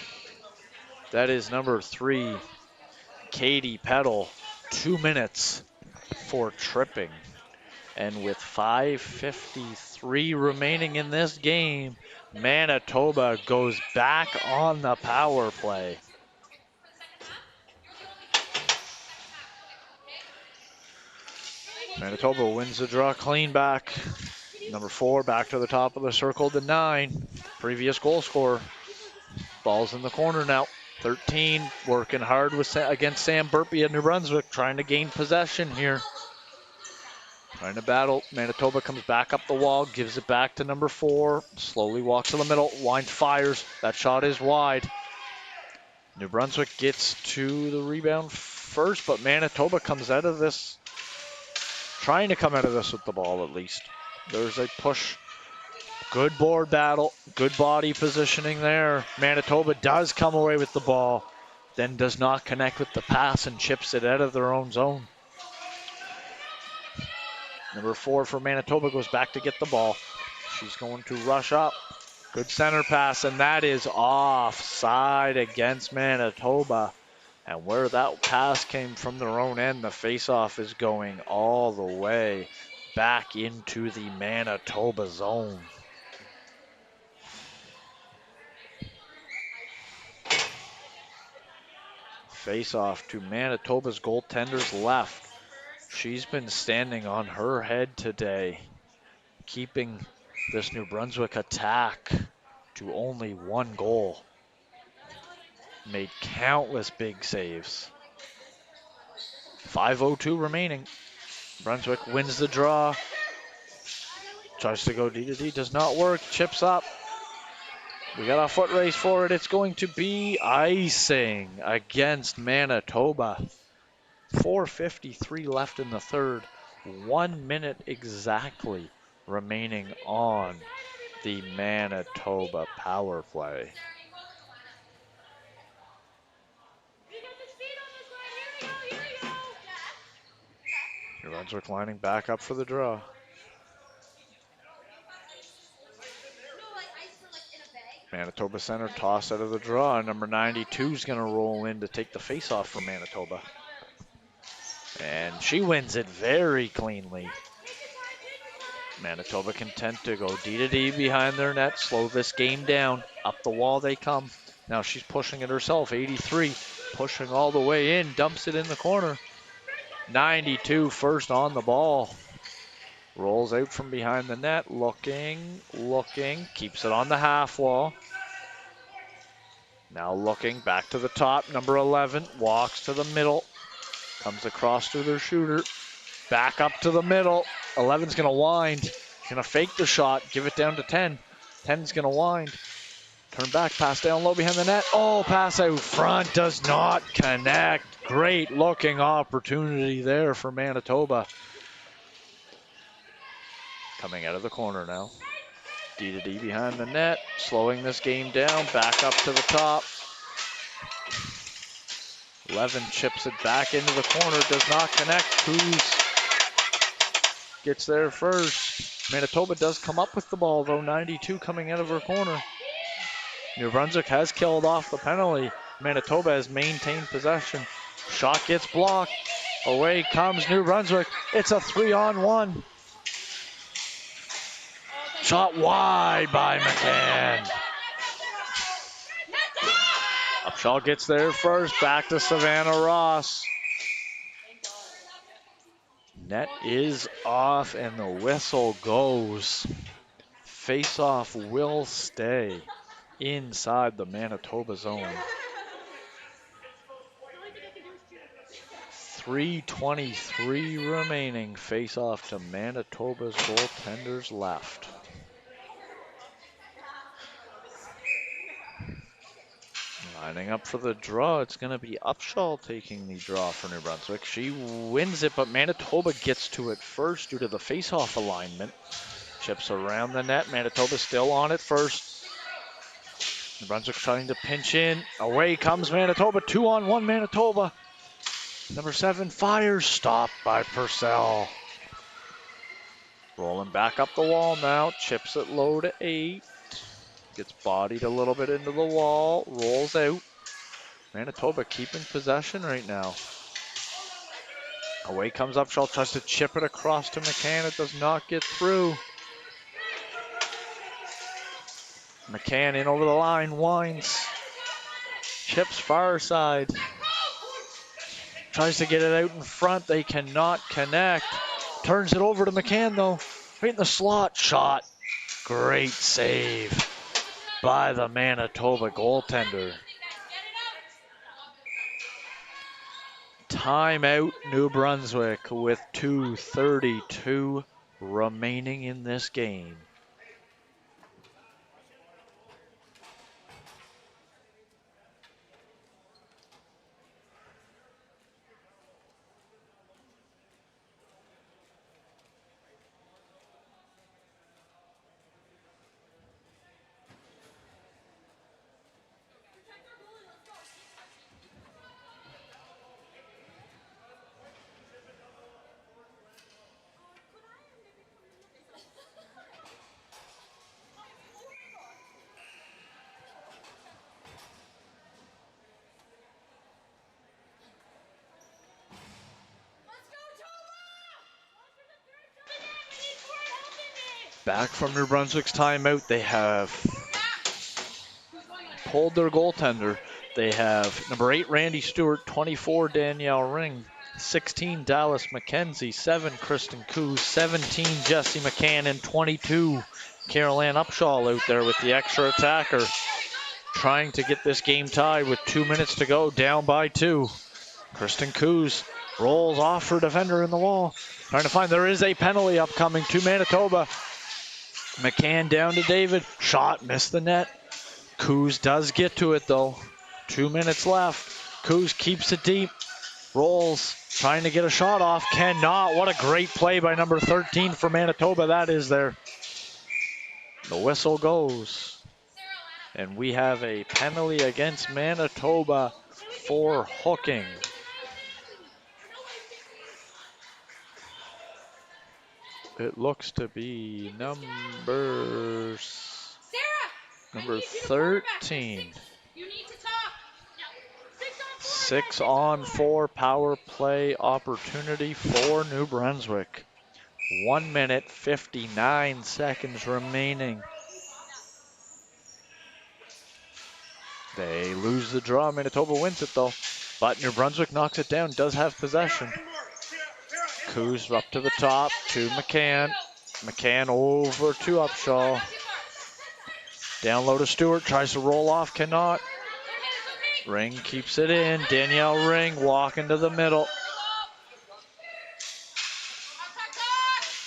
That is number 3, Katie Petal. 2 minutes for tripping. And with 5:53 remaining in this game, Manitoba goes back on the power play. Manitoba wins the draw clean back. Number 4 back to the top of the circle to 9. Previous goal scorer. Ball's in the corner now. 13 working hard against Sam Burpee at New Brunswick, trying to gain possession here. Trying to battle. Manitoba comes back up the wall, gives it back to number 4. Slowly walks to the middle. Winds, fires. That shot is wide. New Brunswick gets to the rebound first, but Manitoba comes out of this, trying to come out of this with the ball at least. There's a push. Good board battle. Good body positioning there. Manitoba does come away with the ball, then does not connect with the pass and chips it out of their own zone. Number 4 for Manitoba goes back to get the ball. She's going to rush up. Good center pass, and that is offside against Manitoba. And where that pass came from their own end, the faceoff is going all the way back into the Manitoba zone. Faceoff to Manitoba's goaltender's left. She's been standing on her head today, keeping this New Brunswick attack to only 1 goal. Made countless big saves. 5:02 remaining. Brunswick wins the draw. Tries to go D-to-D, does not work. Chips up. We got a foot race for it. It's going to be icing against Manitoba. 4:53 left in the third. 1 minute exactly remaining on the Manitoba power play. New Brunswick lining back up for the draw. Manitoba center toss out of the draw. Number 92 is going to roll in to take the face-off for Manitoba. And she wins it very cleanly. Manitoba content to go D-to-D behind their net, slow this game down. Up the wall they come. Now she's pushing it herself, 83. Pushing all the way in, dumps it in the corner. 92 first on the ball. Rolls out from behind the net, looking, keeps it on the half wall. Now looking back to the top, number 11, walks to the middle, comes across to their shooter, back up to the middle. 11's gonna wind, gonna fake the shot, give it down to 10. 10's gonna wind, turn back, pass down low behind the net. Oh, pass out front, does not connect. Great looking opportunity there for Manitoba. Coming out of the corner now. D to D behind the net, slowing this game down, back up to the top. 11 chips it back into the corner, does not connect. Coos gets there first. Manitoba does come up with the ball though, 92 coming out of her corner. New Brunswick has killed off the penalty. Manitoba has maintained possession. Shot gets blocked. Away comes New Brunswick. It's a 3-on-1. Shot wide by McCann. Upshaw gets there first, back to Savannah Ross. Net is off and the whistle goes. Face-off will stay inside the Manitoba zone. 3:23 remaining. Face-off to Manitoba's goaltender's left. Lining up for the draw, it's going to be Upshaw taking the draw for New Brunswick. She wins it, but Manitoba gets to it first due to the face-off alignment. Chips around the net. Manitoba still on it first. New Brunswick trying to pinch in. Away comes Manitoba. 2-on-1 Manitoba. Number 7 fires. Stopped by Purcell. Rolling back up the wall now. Chips it low to 8. Gets bodied a little bit into the wall. Rolls out. Manitoba keeping possession right now. Away comes Upshaw. Tries to chip it across to McCann. It does not get through. McCann in over the line. Winds. Chips far side. Tries to get it out in front. They cannot connect. Turns it over to McCann though. Right in the slot. Shot. Great save by the Manitoba goaltender. Timeout New Brunswick with 2:32 remaining in this game. Back from New Brunswick's timeout, they have pulled their goaltender. They have number 8, Randy Stewart, 24, Danielle Ring, 16, Dallas McKenzie, 7, Kristen Coos, 17, Jesse McCann, and 22, Carol Ann Upshaw out there with the extra attacker. Trying to get this game tied with 2 minutes to go, down by 2. Kristen Coos rolls off her defender in the wall. Trying to find, there is a penalty upcoming to Manitoba. McCann down to David. Shot, missed the net. Coos does get to it though. 2 minutes left. Coos keeps it deep. Rolls, trying to get a shot off. Cannot. What a great play by number 13 for Manitoba. That is there. The whistle goes. And we have a penalty against Manitoba for hooking. It looks to be number 13. 6-on-4 power play opportunity for New Brunswick. 1 minute, 59 seconds remaining. They lose the draw. Manitoba wins it though. But New Brunswick knocks it down, does have possession. Coos up to the top to McCann. McCann over to Upshaw. Down low to Stewart, tries to roll off, cannot. Ring keeps it in. Danielle Ring walking to the middle.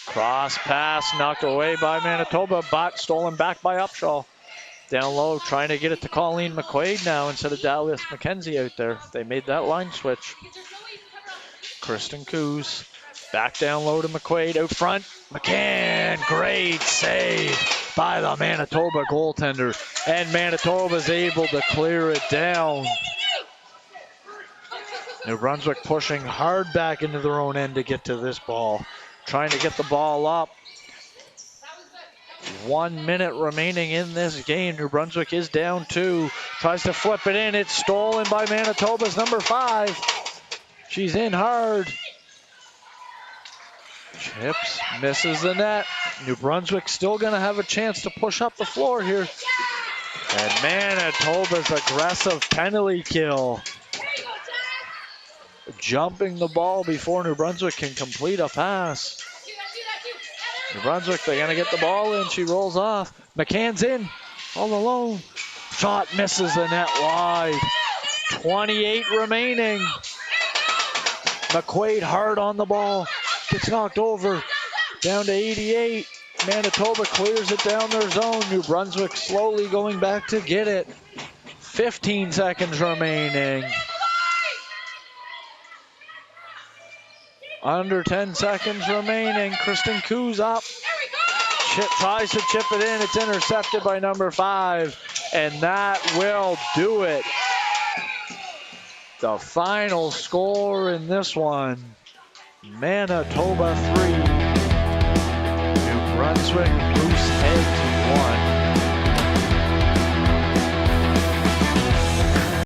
Cross pass knocked away by Manitoba, but stolen back by Upshaw. Down low, trying to get it to Colleen McQuaid now instead of Dallas McKenzie out there. They made that line switch. Kristen Coos back down low to McQuaid out front. McCann, great save by the Manitoba goaltender. And Manitoba's able to clear it down. New Brunswick pushing hard back into their own end to get to this ball. Trying to get the ball up. 1 minute remaining in this game. New Brunswick is down 2. Tries to flip it in. It's stolen by Manitoba's number 5. She's in hard. Chips, misses the net. New Brunswick still going to have a chance to push up the floor here. And Manitoba's aggressive penalty kill. Jumping the ball before New Brunswick can complete a pass. New Brunswick, they're going to get the ball in. She rolls off. McCann's in, all alone. Shot misses the net wide. 28 remaining. McQuaid hard on the ball. Gets knocked over. Down to 88. Manitoba clears it down their zone. New Brunswick slowly going back to get it. 15 seconds remaining. Under 10 seconds remaining. Kristen Coos up. Tries to chip it in. It's intercepted by number 5. And that will do it. The final score in this one. Manitoba 3. New Brunswick